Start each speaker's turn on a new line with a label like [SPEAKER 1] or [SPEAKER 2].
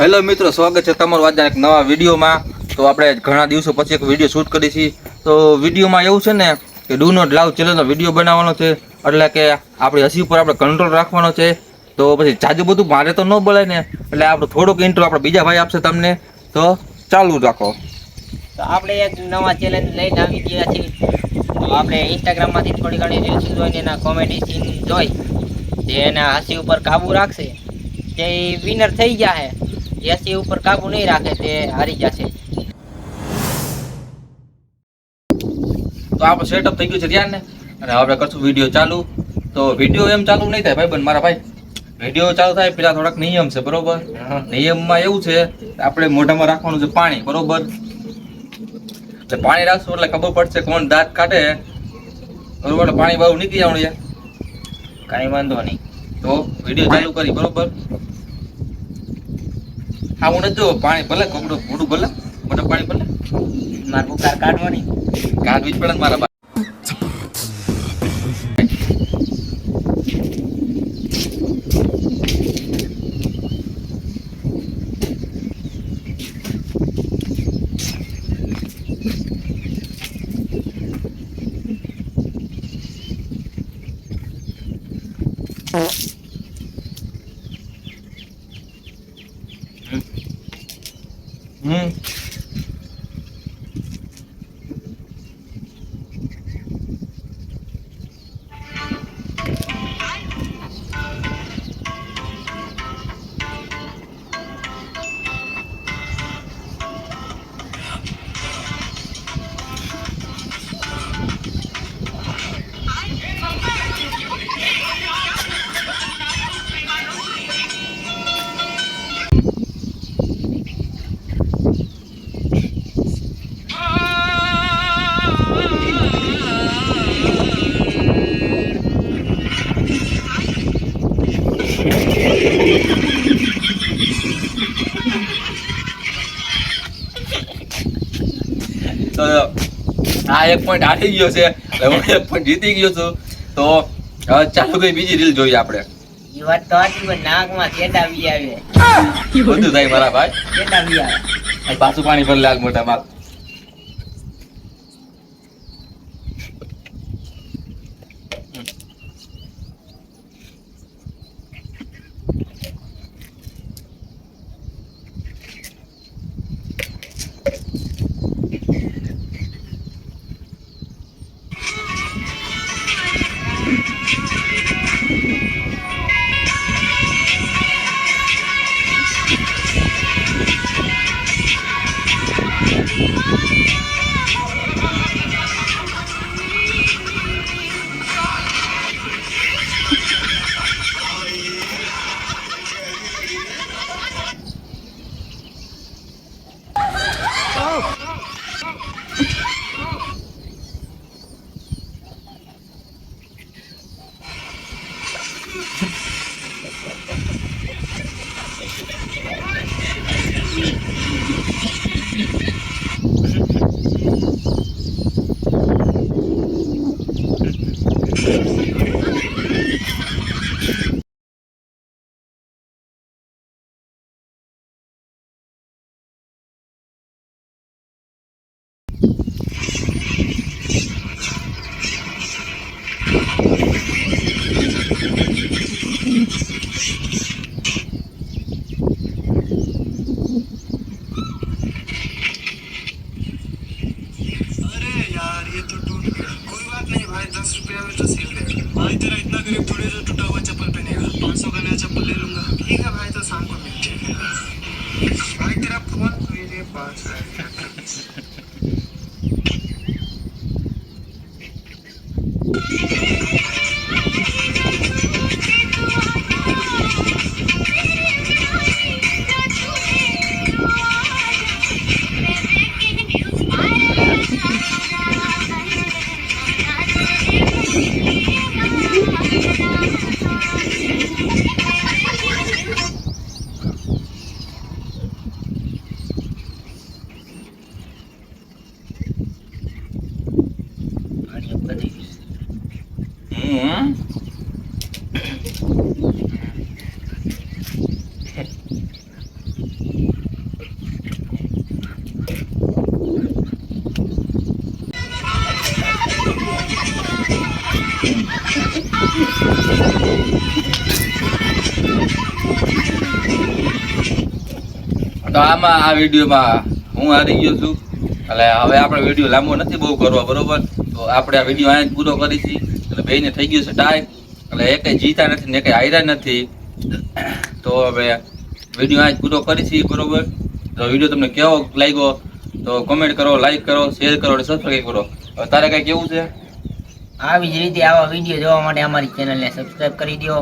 [SPEAKER 1] Hello મિત્રો, સ્વાગત છે તમારું આજના એક નવા વિડીયોમાં। તો આપણે ઘણા દિવસો પછી એક વિડીયો શૂટ કરી છે। તો વિડીયોમાં એવું છે ને કે ડુ નોટ લવ ચેલેન્જનો વિડીયો બનાવવાનો છે, એટલે કે આપણી હસી ઉપર આપણે કંટ્રોલ રાખવાનો છે। તો પછી જાજુ બધું મારે તો ન બોલાય ને, એટલે આપણે થોડુંક ઇન્ટ્રો આપણે બીજા ભાઈ આપશે તમને, તો ચાલુ રાખો।
[SPEAKER 2] તો આપણે એક નવા ચેલેન્જ લઈને આવી ગયા છીએ। તો આપણે ઇન્સ્ટાગ્રામમાંથી થોડી ઘણી રીલ્સ જોઈને એના કોમેડી સીન જોઈ જે એના હસી ઉપર કાબુ રાખશે તે વિનર થઈ ગયા છે। જે હસી ઉપર કાબુ નહીં રાખે તે હારી જશે।
[SPEAKER 1] તો આપણે સેટઅપ થઈ ગયું છે ધ્યાન ને, અને આપણે કરશું વિડીયો ચાલુ। તો વિડીયો એમ ચાલુ નહીં થાય ભાઈ મારા ભાઈ, વિડીયો ચાલુ થાય પેલા થોડાક નિયમ છે બરોબર। નિયમમાં એવું છે આપણે મોઢામાં રાખવાનું છે પાણી બરોબર, એટલે પાણી રાખશું એટલે ખબર પડશે કોણ દાંત કાઢે બરોબર। પાણી બહુ નીકળી જવાનું યાર,
[SPEAKER 2] કાંઈ વાંધો નહીં।
[SPEAKER 1] તો વિડીયો ચાલુ કરી બરોબર। હા હું નથી જો પાણી ભલે કપડું મોઢું ભલે મોઢું પાણી ભલે
[SPEAKER 2] મારે બુકાર કાઢવાની
[SPEAKER 1] કાઢવી જ પડે ને મારા ભાઈ। તો આ એક પોઈન્ટ હારી ગયો છે, હું એક પોઈન્ટ જીતી ગયો છું। તો ચાલુ કઈ બીજી રીલ જોઈએ આપણે।
[SPEAKER 2] એ વાત તો સાચી, પણ નાકમાં ચેડા વી આવે
[SPEAKER 1] બધું થાય મારા ભાઈ,
[SPEAKER 2] ચેડા વી આવે।
[SPEAKER 1] પાછું પાણી ભરી લાગ મોટા ભાગ।
[SPEAKER 3] ये तो टूट गया, कोई बात नहीं भाई, 10 रुपया में तो सिल देगा भाई। तेरा इतना गरीब थोड़ी जो टूटा हुआ चप्पल पहनेगा। 500 का नया चप्पल ले लूंगा। ठीक है भाई, तो शाम को मिलते हैं भाई। तेरा फोन मेरे पास है।
[SPEAKER 1] તો આમાં આ વિડીયોમાં હું હારી ગયો છું. એટલે હવે આપણે વિડીયો લાંબો નથી બહુ કરવો, બરોબર? તો આપણે આ વિડીયો અહીંયા જ પૂરો કરીશી. એટલે બેયને થઈ ગયું છે ટાઈ. એટલે એકે જીતા નથી ને એકે હાર્યા નથી. તો હવે વિડીયો અહીંયા જ પૂરો કરીશી, બરોબર? તો વિડીયો તમને કેવો લાગ્યો તો કોમેન્ટ કરો, લાઈક કરો, શેર કરો અને સબસ્ક્રાઈબ કરો. હવે તારે કઈ કેવું છે?
[SPEAKER 2] આવી જ રીતે આવા વિડીયો જોવા માટે અમારી ચેનલને સબસ્ક્રાઇબ કરી દો.